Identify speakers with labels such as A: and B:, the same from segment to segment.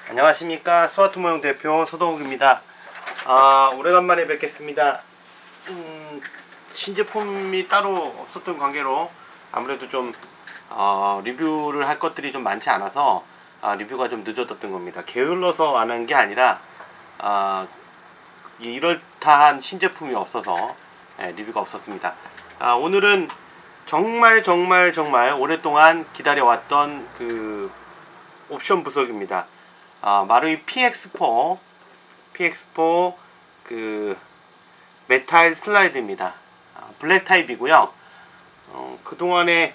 A: 안녕하십니까, 스와트모형 대표 서동욱입니다. 오래간만에 뵙겠습니다. 신제품이 따로 없었던 관계로 아무래도 좀 리뷰를 할 것들이 좀 많지 않아서 리뷰가 좀 늦어졌던 겁니다. 게을러서 안 한 게 아니라 이럴다한 신제품이 없어서 리뷰가 없었습니다. 오늘은 정말 오랫동안 기다려왔던 그 옵션 부석입니다. 마루이 PX4 그 메탈 슬라이드입니다. 블랙 타입이고요. 그동안에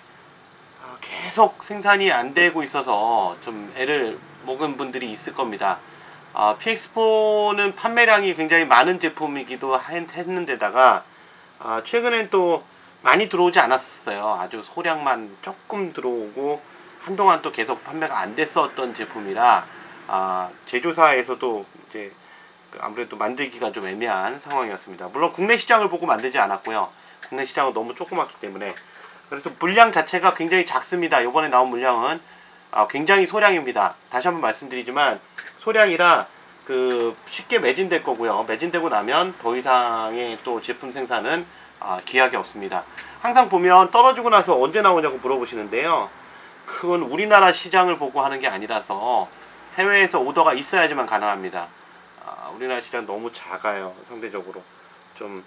A: 계속 생산이 안 되고 있어서 좀 애를 먹은 분들이 있을 겁니다. PX4는 판매량이 굉장히 많은 제품이기도 했는데다가 최근엔 또 많이 들어오지 않았어요. 아주 소량만 조금 들어오고 한동안 또 계속 판매가 안 됐었던 제품이라 제조사에서도 이제 아무래도 만들기가 좀 애매한 상황이었습니다. 물론 국내 시장을 보고 만들지 않았고요. 국내 시장은 너무 조그맣기 때문에. 그래서 물량 자체가 굉장히 작습니다. 이번에 나온 물량은 굉장히 소량입니다. 다시 한번 말씀드리지만 소량이라 쉽게 매진될 거고요. 매진되고 나면 더 이상의 또 제품 생산은 기약이 없습니다. 항상 보면 떨어지고 나서 언제 나오냐고 물어보시는데요. 그건 우리나라 시장을 보고 하는 게 아니라서 해외에서 오더가 있어야지만 가능합니다. 우리나라 시장 너무 작아요. 상대적으로 좀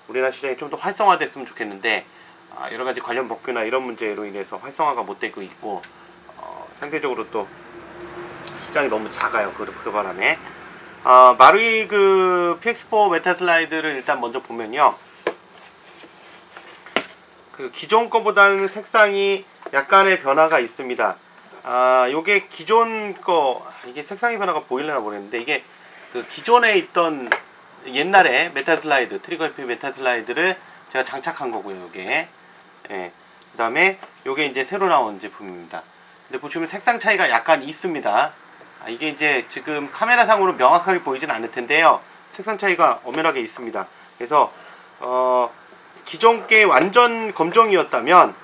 A: 우리나라 시장이 좀 더 활성화됐으면 좋겠는데 여러 가지 관련 법규나 이런 문제로 인해서 활성화가 못 되고 있고 상대적으로 또 시장이 너무 작아요. 그 바람에 마루이 그 PX4 메탈 슬라이드를 일단 먼저 보면요. 그 기존 거보다는 색상이 약간의 변화가 있습니다. 요게 기존 거, 이게 색상의 변화가 보이려나 모르겠는데, 이게 그 기존에 있던 옛날에 메탈 슬라이드, 트리거 FP 메탈 슬라이드를 제가 장착한 거고요, 요게. 예. 그 다음에 요게 이제 새로 나온 제품입니다. 근데 보시면 색상 차이가 약간 있습니다. 이게 이제 지금 카메라상으로 명확하게 보이진 않을 텐데요. 색상 차이가 엄연하게 있습니다. 그래서, 기존 게 완전 검정이었다면,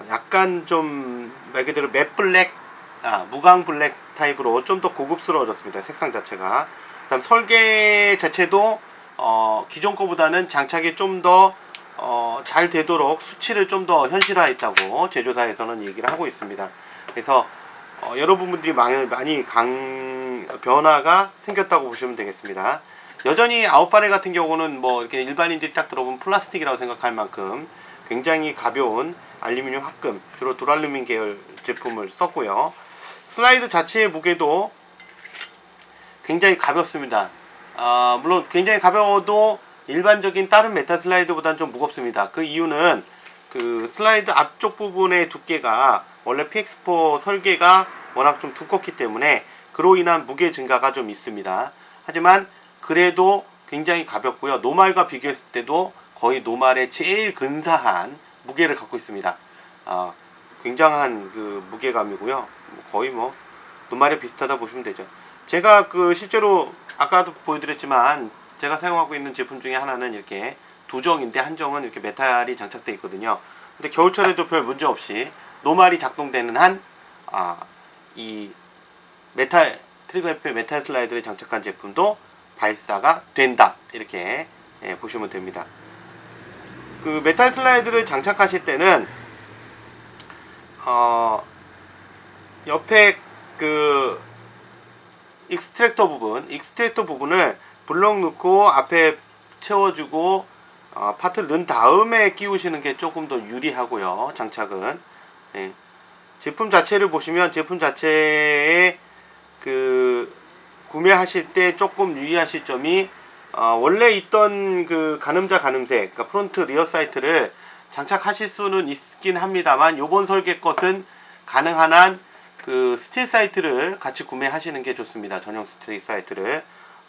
A: 약간 좀 말 그대로 맷 블랙, 무광 블랙 타입으로 좀 더 고급스러워졌습니다. 색상 자체가. 그다음 설계 자체도 기존 거보다는 장착이 좀 더 잘 되도록 수치를 좀 더 현실화했다고 제조사에서는 얘기를 하고 있습니다. 그래서 여러분들이 많이 변화가 생겼다고 보시면 되겠습니다. 여전히 아웃바렐 같은 경우는 뭐 이렇게 일반인들이 딱 들어보면 플라스틱이라고 생각할 만큼 굉장히 가벼운 알루미늄 합금, 주로 두랄루민 계열 제품을 썼고요. 슬라이드 자체의 무게도 굉장히 가볍습니다. 물론 굉장히 가벼워도 일반적인 다른 메탈 슬라이드보다는 좀 무겁습니다. 그 이유는 그 슬라이드 앞쪽 부분의 두께가 원래 PX4 설계가 워낙 좀 두껍기 때문에 그로 인한 무게 증가가 좀 있습니다. 하지만 그래도 굉장히 가볍고요. 노말과 비교했을 때도 거의 노말에 제일 근사한 무게를 갖고 있습니다. 굉장한 그 무게감이고요. 거의 뭐 노말에 비슷하다 보시면 되죠. 제가 실제로 아까도 보여드렸지만 제가 사용하고 있는 제품 중에 하나는 이렇게 두 정인데 한 정은 이렇게 메탈이 장착되어 있거든요. 근데 겨울철에도 별 문제 없이 노말이 작동되는 한 이 메탈 트리거 FP 메탈 슬라이드를 장착한 제품도 발사가 된다. 이렇게 보시면 됩니다. 그 메탈 슬라이드를 장착하실 때는 옆에 그 익스트랙터 부분을 블럭 넣고 앞에 채워주고 파트를 넣은 다음에 끼우시는 게 조금 더 유리하고요. 장착은 제품 자체를 보시면 제품 자체에 구매하실 때 조금 유의하실 점이 원래 있던 그 가늠자 가늠쇠, 그러니까 프론트 리어 사이트를 장착하실 수는 있긴 합니다만 요번 설계 것은 가능한 한 그 스틸 사이트를 같이 구매하시는 게 좋습니다. 전용 스틸 사이트를.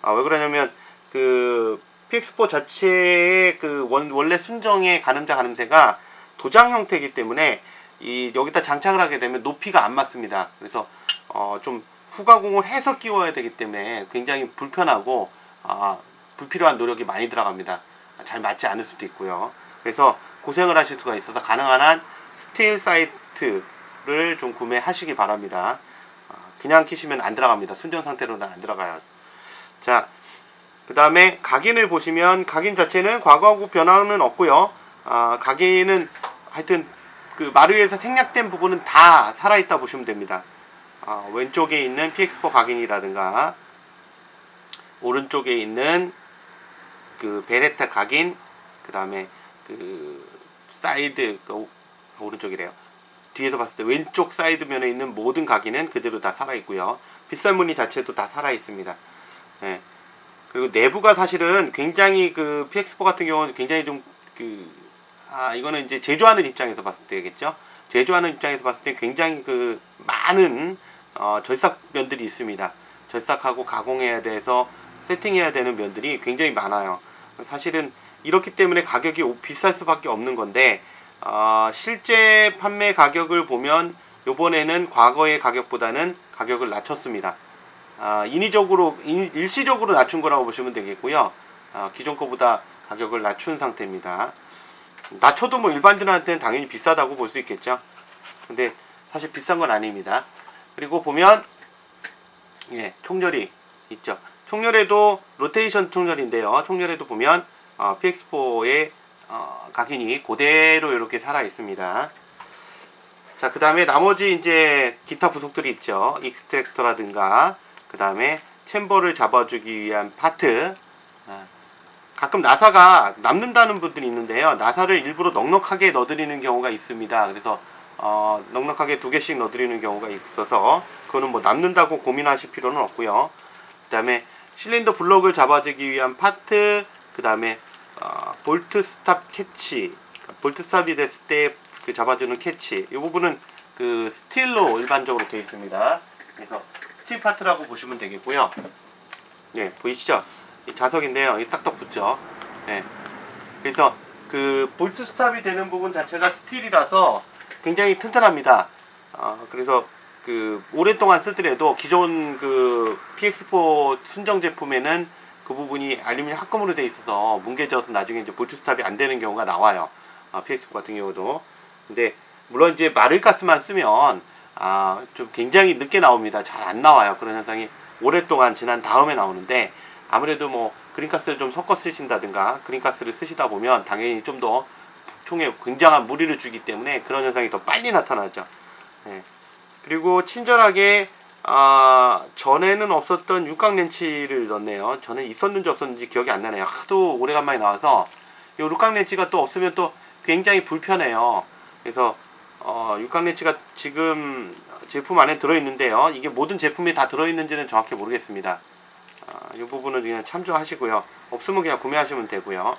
A: 왜 그러냐면 그 PX4 자체의 그 원래 순정의 가늠자 가늠쇠가 도장 형태이기 때문에 여기다 장착을 하게 되면 높이가 안 맞습니다. 그래서 좀 후가공을 해서 끼워야 되기 때문에 굉장히 불편하고 불필요한 노력이 많이 들어갑니다. 잘 맞지 않을 수도 있고요. 그래서 고생을 하실 수가 있어서 가능한 한 스틸 사이트를 좀 구매하시기 바랍니다. 그냥 키시면 안 들어갑니다. 순정 상태로는 안 들어가요. 자, 그 다음에 각인을 보시면 각인 자체는 과거하고 변화는 없고요. 각인은 하여튼 그 마루에서 생략된 부분은 다 살아있다 보시면 됩니다. 왼쪽에 있는 PX4 각인이라든가 오른쪽에 있는 그 베레타 각인, 그 다음에 그 사이드, 오른쪽이래요. 뒤에서 봤을 때 왼쪽 사이드면에 있는 모든 각인은 그대로 다 살아있고요. 빗살무늬 자체도 다 살아있습니다. 네. 그리고 내부가 사실은 굉장히 그 PX4 같은 경우는 굉장히 좀 이거는 이제 제조하는 입장에서 봤을 때겠죠. 제조하는 입장에서 봤을 때 굉장히 그 많은 절삭 면들이 있습니다. 절삭하고 가공해야 돼서 세팅해야 되는 면들이 굉장히 많아요. 사실은 이렇기 때문에 가격이 비쌀 수밖에 없는 건데 실제 판매 가격을 보면 요번에는 과거의 가격보다는 가격을 낮췄습니다. 일시적으로 낮춘 거라고 보시면 되겠고요. 기존 거보다 가격을 낮춘 상태입니다. 낮춰도 뭐 일반인들한테는 당연히 비싸다고 볼 수 있겠죠. 근데 사실 비싼 건 아닙니다. 그리고 보면 총열이 있죠. 총열에도 로테이션 총열인데요. 총열에도 보면 PX4의 각인이 그대로 이렇게 살아 있습니다. 자, 그 다음에 나머지 이제 기타 부속들이 있죠. 익스트랙터라든가 그 다음에 챔버를 잡아주기 위한 파트. 가끔 나사가 남는다는 분들이 있는데요. 나사를 일부러 넉넉하게 넣어드리는 경우가 있습니다. 그래서 넉넉하게 2개씩 넣어드리는 경우가 있어서 그거는 뭐 남는다고 고민하실 필요는 없고요. 그 다음에 실린더 블럭을 잡아주기 위한 파트, 그 다음에 볼트 스탑 캐치, 볼트 스탑이 됐을 때 그 잡아주는 캐치, 이 부분은 그 스틸로 일반적으로 되어 있습니다. 그래서 스틸 파트라고 보시면 되겠고요. 보이시죠? 이 자석인데요. 이 딱딱 붙죠. 그래서 그 볼트 스탑이 되는 부분 자체가 스틸이라서 굉장히 튼튼합니다. 그래서 그 오랫동안 쓰더라도 기존 그 PX4 순정 제품에는 그 부분이 알루미늄 합금으로 되어 있어서 뭉개져서 나중에 이제 볼트 스탑이 안 되는 경우가 나와요. PX4 같은 경우도. 근데 물론 이제 마를가스만 쓰면 좀 굉장히 늦게 나옵니다. 잘 안 나와요. 그런 현상이 오랫동안 지난 다음에 나오는데, 아무래도 뭐 그린가스를 좀 섞어 쓰신다든가 그린가스를 쓰시다 보면 당연히 좀 더 총에 굉장한 무리를 주기 때문에 그런 현상이 더 빨리 나타나죠. 그리고 친절하게 전에는 없었던 육각 렌치를 넣었네요. 전에 있었는지 없었는지 기억이 안 나네요. 하도 오래간만에 나와서 이 육각 렌치가 또 없으면 또 굉장히 불편해요. 그래서 육각 렌치가 지금 제품 안에 들어있는데요. 이게 모든 제품이 다 들어있는지는 정확히 모르겠습니다. 이 부분은 그냥 참조하시고요. 없으면 그냥 구매하시면 되고요.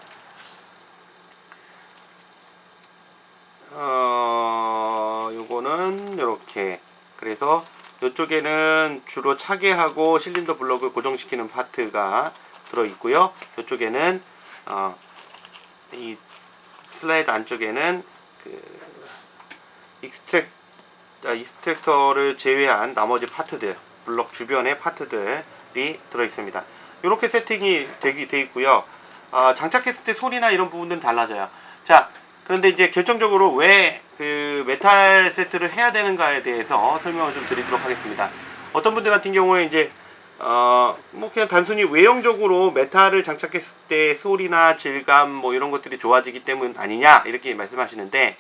A: 요거는 이렇게, 그래서 이쪽에는 주로 차게 하고 실린더 블럭을 고정시키는 파트가 들어있고요. 이쪽에는 이 슬라이드 안쪽에는 그 익스트랙터를 제외한 나머지 파트들, 블럭 주변의 파트들이 들어있습니다. 이렇게 세팅이 돼 있고요. 장착했을 때 소리나 이런 부분들은 달라져요. 자, 그런데 이제 결정적으로 왜 그 메탈 세트를 해야 되는가에 대해서 설명을 좀 드리도록 하겠습니다. 어떤 분들 같은 경우에 이제 뭐 그냥 단순히 외형적으로 메탈을 장착했을 때 소리나 질감 뭐 이런 것들이 좋아지기 때문 아니냐 이렇게 말씀하시는데,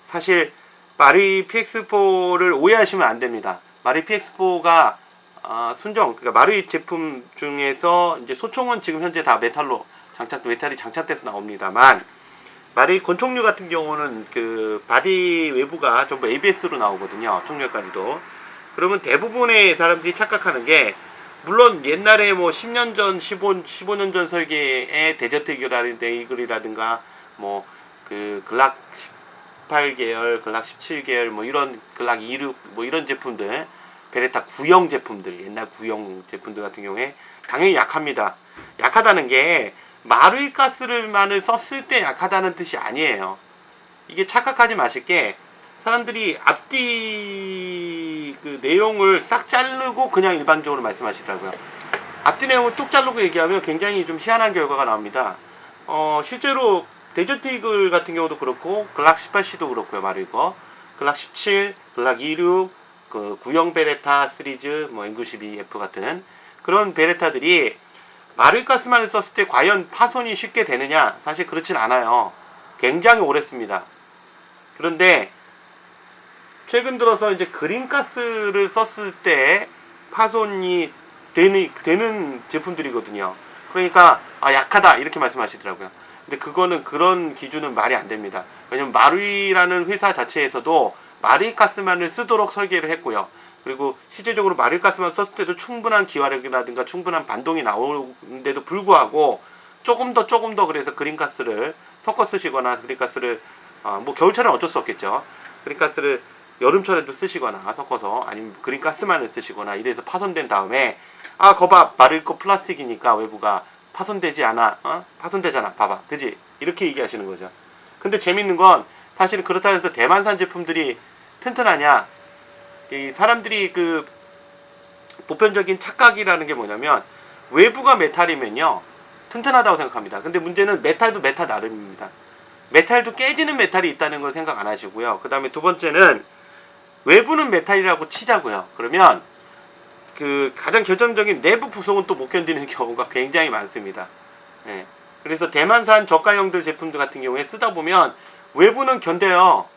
A: 사실 마리 PX4를 오해하시면 안 됩니다. 마리 PX4가 순정, 그러니까 마리 제품 중에서 이제 소총은 지금 현재 다 메탈이 장착돼서 나옵니다만, 마리 권총류 같은 경우는 그 바디 외부가 전부 ABS로 나오거든요. 총열까지도. 그러면 대부분의 사람들이 착각하는 게, 물론 옛날에 뭐 10년 전, 15년 전 설계의 데저트 이글이라든가 뭐 그 글락 18계열, 글락 17계열 뭐 이런 글락 26 뭐 이런 제품들, 베레타 구형 제품들, 옛날 구형 제품들 같은 경우에 당연히 약합니다. 약하다는 게 마르이가스를만을 썼을 때 약하다는 뜻이 아니에요. 이게 착각하지 마실 게, 사람들이 앞뒤 그 내용을 싹 자르고 그냥 일반적으로 말씀하시더라고요. 앞뒤 내용을 뚝 자르고 얘기하면 굉장히 좀 희한한 결과가 나옵니다. 실제로 데저트 이글 같은 경우도 그렇고 글락 18C도 그렇고요. 마르이거 글락 17, 글락 26, 그 구형 베레타 시리즈 뭐 M92F 같은 그런 베레타들이 마르가스만을 썼을 때 과연 파손이 쉽게 되느냐? 사실 그렇진 않아요. 굉장히 오래 씁니다. 그런데 최근 들어서 이제 그린가스를 썼을 때 파손이 되는 제품들이거든요. 그러니까 약하다 이렇게 말씀하시더라고요. 근데 그거는 그런 기준은 말이 안 됩니다. 왜냐면 마루이라는 회사 자체에서도 마르가스만을 쓰도록 설계를 했고요. 그리고 실제적으로 마르가스만 썼을 때도 충분한 기화력이라든가 충분한 반동이 나오는데도 불구하고 조금 더 그래서 그린가스를 섞어 쓰시거나 그린가스를 뭐 겨울철엔 어쩔 수 없겠죠. 그린가스를 여름철에도 쓰시거나 섞어서 아니면 그린가스만을 쓰시거나 이래서 파손된 다음에 거봐 마르고 플라스틱이니까 외부가 파손되지 않아 파손되잖아 봐봐 그지 이렇게 얘기하시는 거죠. 근데 재밌는 건 사실은 그렇다 해서 대만산 제품들이 튼튼하냐 이 사람들이 그 보편적인 착각이라는 게 뭐냐면 외부가 메탈이면요 튼튼하다고 생각합니다. 근데 문제는 메탈도 메탈 나름입니다. 메탈도 깨지는 메탈이 있다는 걸 생각 안 하시고요. 그 다음에 두 번째는 외부는 메탈이라고 치자고요. 그러면 그 가장 결정적인 내부 부속은 또 못 견디는 경우가 굉장히 많습니다. 예. 그래서 대만산 저가형들 제품들 같은 경우에 쓰다 보면 외부는 견뎌요.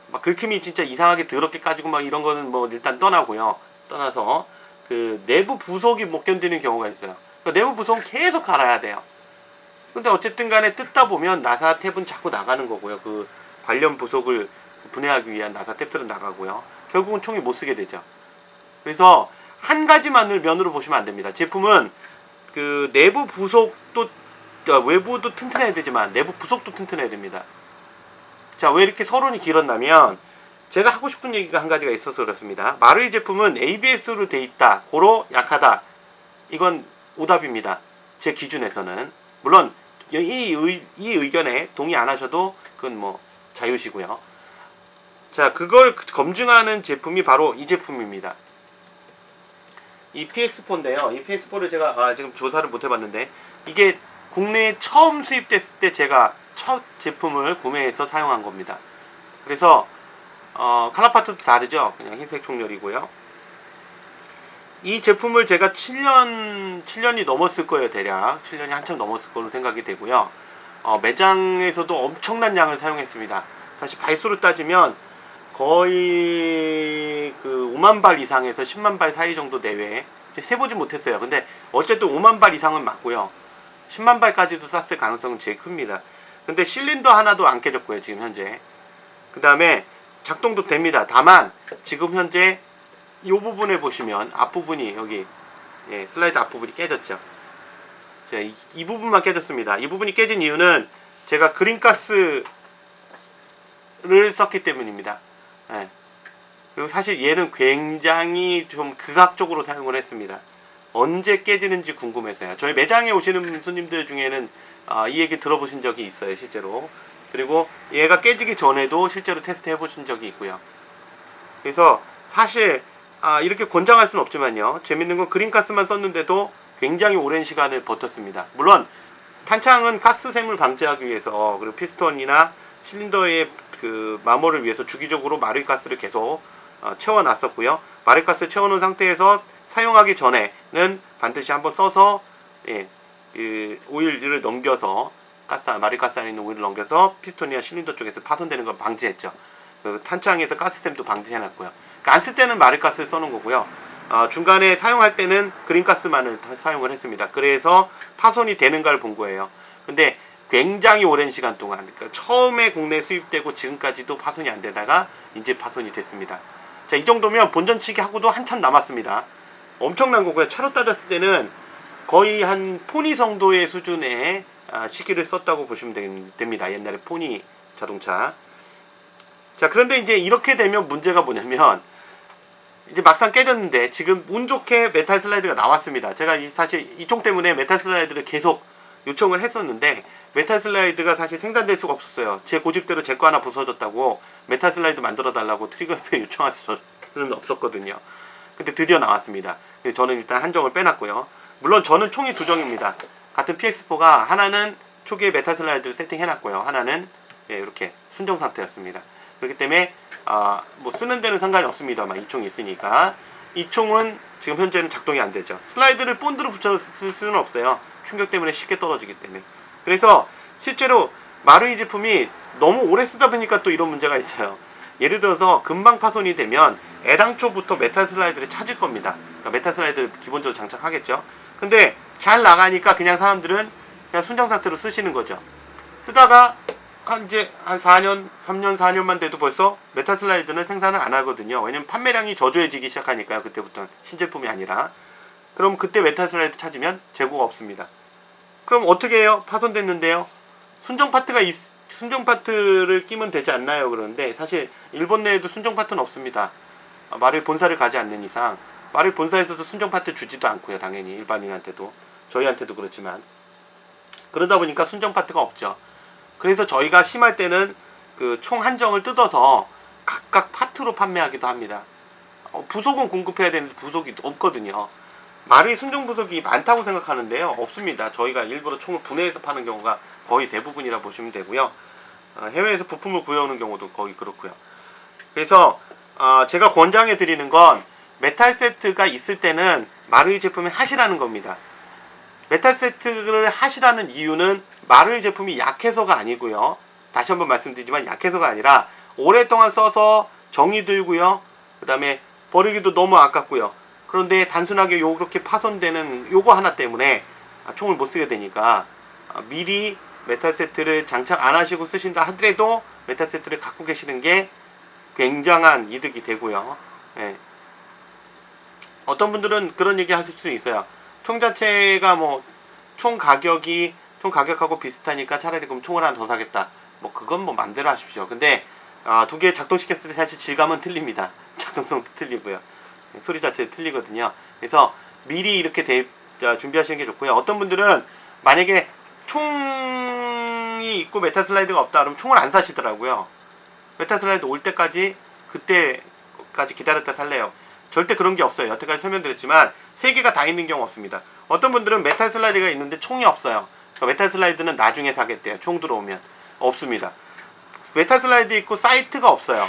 A: 막 긁힘이 진짜 이상하게 더럽게 까지고 막 이런 거는 뭐 일단 떠나고요. 떠나서 그 내부 부속이 못 견디는 경우가 있어요. 그러니까 내부 부속은 계속 갈아야 돼요. 근데 어쨌든 간에 뜯다 보면 나사 탭은 자꾸 나가는 거고요. 그 관련 부속을 분해하기 위한 나사 탭들은 나가고요. 결국은 총이 못 쓰게 되죠. 그래서 한 가지만을 면으로 보시면 안 됩니다. 제품은 그 내부 부속도 외부도 튼튼해야 되지만 내부 부속도 튼튼해야 됩니다. 자, 왜 이렇게 서론이 길었냐면 제가 하고 싶은 얘기가 한 가지가 있어서 그렇습니다. 마루이 제품은 ABS로 돼 있다. 고로 약하다. 이건 오답입니다. 제 기준에서는. 물론 이 의견에 동의 안 하셔도 그건 뭐 자유시고요. 자, 그걸 검증하는 제품이 바로 이 제품입니다. 이 PX4인데요. 이 PX4를 제가 지금 조사를 못 해봤는데 이게 국내에 처음 수입됐을 때 제가 첫 제품을 구매해서 사용한 겁니다. 그래서 칼라파트도 다르죠. 그냥 흰색 총열이고요. 이 제품을 제가 7년이 넘었을 거예요. 대략 7년이 한참 넘었을 걸로 생각이 되고요. 매장에서도 엄청난 양을 사용했습니다. 사실 발수로 따지면 거의 그 5만 발 이상에서 10만 발 사이 정도 내외 세보진 못했어요. 근데 어쨌든 5만 발 이상은 맞고요. 10만 발까지도 쐈을 가능성은 제일 큽니다. 근데 실린더 하나도 안 깨졌고요. 지금 현재. 그 다음에 작동도 됩니다. 다만 지금 현재 이 부분에 보시면 앞부분이 여기 슬라이드 앞부분이 깨졌죠. 자, 이 부분만 깨졌습니다. 이 부분이 깨진 이유는 제가 그린가스를 썼기 때문입니다. 그리고 사실 얘는 굉장히 좀 극악적으로 사용을 했습니다. 언제 깨지는지 궁금해서요. 저희 매장에 오시는 손님들 중에는 이 얘기 들어보신 적이 있어요. 실제로. 그리고 얘가 깨지기 전에도 실제로 테스트 해보신 적이 있고요. 그래서 사실 이렇게 권장할 수는 없지만요. 재밌는 건 그린가스만 썼는데도 굉장히 오랜 시간을 버텼습니다. 물론 탄창은 가스샘을 방지하기 위해서 그리고 피스톤이나 실린더의 그 마모를 위해서 주기적으로 마르가스를 계속 채워놨었고요. 마르가스를 채워놓은 상태에서 사용하기 전에는 반드시 한번 써서 그 오일을 넘겨서 마르가스 안에 있는 오일을 넘겨서 피스톤이나 실린더 쪽에서 파손되는 걸 방지했죠. 그 탄창에서 가스샘도 방지해놨고요. 그러니까 안 쓸 때는 마르가스를 써놓은 거고요. 중간에 사용할 때는 그린가스만을 사용을 했습니다. 그래서 파손이 되는가를 본 거예요. 근데 굉장히 오랜 시간 동안, 그러니까 처음에 국내에 수입되고 지금까지도 파손이 안 되다가 이제 파손이 됐습니다. 자, 이 정도면 본전치기 하고도 한참 남았습니다. 엄청난 거고요. 차로 따졌을 때는 거의 한 포니 정도의 수준의 시기를 썼다고 보시면 됩니다. 옛날에 포니 자동차. 자, 그런데 이제 이렇게 되면 문제가 뭐냐면 이제 막상 깨졌는데 지금 운 좋게 메탈 슬라이드가 나왔습니다. 제가 사실 이 총 때문에 메탈 슬라이드를 계속 요청을 했었는데 메탈 슬라이드가 사실 생산될 수가 없었어요. 제 고집대로 제 거 하나 부서졌다고 메탈 슬라이드 만들어 달라고 트리거협회에 요청할 수는 없었거든요. 근데 드디어 나왔습니다. 근데 저는 일단 한정을 빼놨고요. 물론 저는 총이 두 정입니다. 같은 PX4가 하나는 초기에 메탈 슬라이드를 세팅해놨고요. 하나는 이렇게 순정 상태였습니다. 그렇기 때문에 뭐 쓰는 데는 상관이 없습니다만 이 총이 있으니까 이 총은 지금 현재는 작동이 안 되죠. 슬라이드를 본드로 붙여서 쓸 수는 없어요. 충격 때문에 쉽게 떨어지기 때문에. 그래서 실제로 마루이 제품이 너무 오래 쓰다 보니까 또 이런 문제가 있어요. 예를 들어서 금방 파손이 되면 애당초부터 메탈 슬라이드를 찾을 겁니다. 그러니까 메탈 슬라이드를 기본적으로 장착하겠죠. 근데 잘 나가니까 그냥 사람들은 그냥 순정 상태로 쓰시는 거죠. 쓰다가 이제 한 4년, 3년, 4년만 돼도 벌써 메탈 슬라이드는 생산을 안 하거든요. 왜냐면 판매량이 저조해지기 시작하니까요. 그때부터는 신제품이 아니라. 그럼 그때 메탈 슬라이드 찾으면 재고가 없습니다. 그럼 어떻게 해요? 파손됐는데요. 순정 파트를 끼면 되지 않나요? 그러는데 사실 일본 내에도 순정 파트는 없습니다. 마루이 본사를 가지 않는 이상 마루이 본사에서도 순정 파트 주지도 않고요. 당연히 일반인한테도 저희한테도 그렇지만 그러다 보니까 순정 파트가 없죠. 그래서 저희가 심할 때는 그 총 한정을 뜯어서 각각 파트로 판매하기도 합니다. 부속은 공급해야 되는데 부속이 없거든요. 마루이 순정 부속이 많다고 생각하는데요. 없습니다. 저희가 일부러 총을 분해해서 파는 경우가 거의 대부분이라 보시면 되고요. 해외에서 부품을 구해오는 경우도 거의 그렇고요. 그래서 제가 권장해 드리는 건 메탈 세트가 있을 때는 마루이 제품을 하시라는 겁니다. 메탈 세트를 하시라는 이유는 마루이 제품이 약해서가 아니고요. 다시 한번 말씀드리지만 약해서가 아니라 오랫동안 써서 정이 들고요. 그 다음에 버리기도 너무 아깝고요. 그런데 단순하게 요렇게 파손되는 요거 하나 때문에 총을 못 쓰게 되니까 미리 메탈 세트를 장착 안 하시고 쓰신다 하더라도 메탈 세트를 갖고 계시는 게 굉장한 이득이 되고요. 예. 어떤 분들은 그런 얘기 하실 수 있어요. 총 자체가 뭐 총 가격하고 비슷하니까 차라리 그럼 총을 하나 더 사겠다. 뭐 그건 뭐 맘대로 하십시오. 근데 두 개 작동시켰을 때 사실 질감은 틀립니다. 작동성도 틀리고요. 소리 자체 틀리거든요. 그래서 미리 이렇게 준비하시는 게 좋고요. 어떤 분들은 만약에 총이 있고 메탈 슬라이드가 없다 그러면 총을 안 사시더라고요. 메탈 슬라이드 올 때까지 그때까지 기다렸다 살래요. 절대 그런 게 없어요. 여태까지 설명드렸지만 3개가 다 있는 경우 없습니다. 어떤 분들은 메탈 슬라이드가 있는데 총이 없어요. 그러니까 메탈 슬라이드는 나중에 사겠대요. 총 들어오면. 없습니다. 메탈 슬라이드 있고 사이트가 없어요.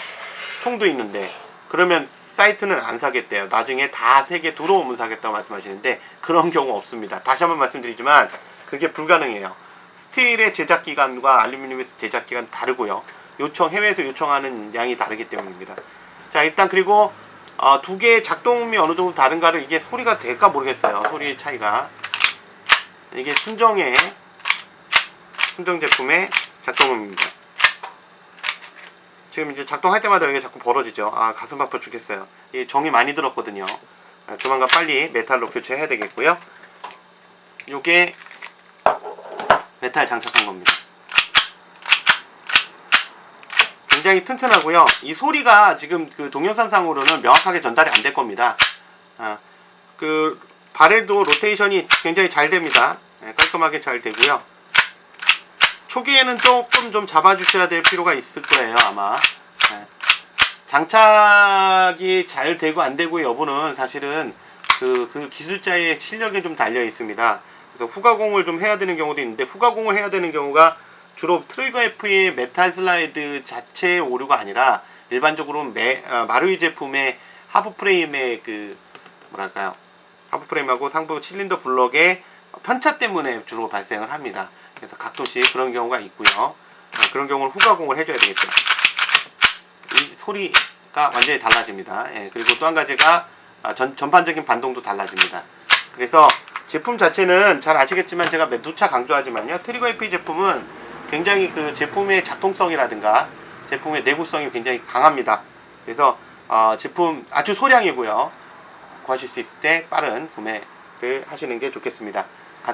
A: 총도 있는데. 그러면 사이트는 안 사겠대요. 나중에 다 3개 들어오면 사겠다고 말씀하시는데 그런 경우 없습니다. 다시 한번 말씀드리지만 그게 불가능해요. 스틸의 제작 기간과 알루미늄의 제작 기간 다르고요. 해외에서 요청하는 양이 다르기 때문입니다. 자, 일단 그리고 2개의 작동음이 어느 정도 다른가를 이게 소리가 될까 모르겠어요. 소리의 차이가. 이게 순정 제품의 작동음입니다. 지금 이제 작동할 때마다 이게 자꾸 벌어지죠. 가슴 아파 죽겠어요. 이 정이 많이 들었거든요. 조만간 빨리 메탈로 교체해야 되겠고요. 요게 메탈 장착한 겁니다. 굉장히 튼튼하고요. 이 소리가 지금 그 동영상상으로는 명확하게 전달이 안 될 겁니다. 그 바렐도 로테이션이 굉장히 잘 됩니다. 깔끔하게 잘 되고요. 초기에는 조금 좀 잡아주셔야 될 필요가 있을 거예요, 아마. 장착이 잘 되고 안 되고의 여부는 사실은 그 기술자의 실력에 좀 달려 있습니다. 그래서 후가공을 좀 해야 되는 경우도 있는데, 후가공을 해야 되는 경우가 주로 트리거 F의 메탈 슬라이드 자체의 오류가 아니라 일반적으로 마루이 제품의 하부 프레임의 하부 프레임하고 상부 실린더 블럭의 편차 때문에 주로 발생을 합니다. 그래서 가끔씩 그런 경우가 있고요. 그런 경우는 후가공을 해줘야 되겠죠. 이 소리가 완전히 달라집니다. 그리고 또 한 가지가 전반적인 반동도 달라집니다. 그래서 제품 자체는 잘 아시겠지만 제가 누차 강조하지만요. 트리거 FE 제품은 굉장히 그 제품의 작동성이라든가 제품의 내구성이 굉장히 강합니다. 그래서 제품 아주 소량이고요. 구하실 수 있을 때 빠른 구매를 하시는 게 좋겠습니다.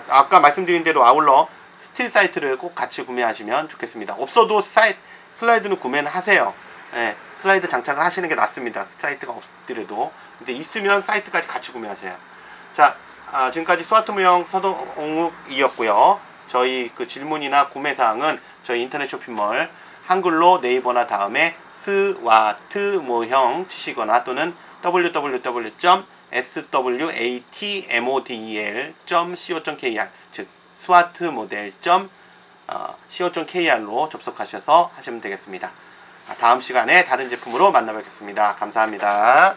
A: 아까 말씀드린 대로 아울러 스틸 사이트를 꼭 같이 구매하시면 좋겠습니다. 없어도 슬라이드는 구매는 하세요. 슬라이드 장착을 하시는 게 낫습니다. 사이트가 없더라도. 근데 있으면 사이트까지 같이 구매하세요. 자, 지금까지 스와트 모형 서동욱이었고요. 저희 그 질문이나 구매사항은 저희 인터넷 쇼핑몰 한글로 네이버나 다음에 스와트 모형 치시거나 또는 www.swatmodel.co.kr 즉 스와트모델.co.kr로 접속하셔서 하시면 되겠습니다. 다음 시간에 다른 제품으로 만나뵙겠습니다. 감사합니다.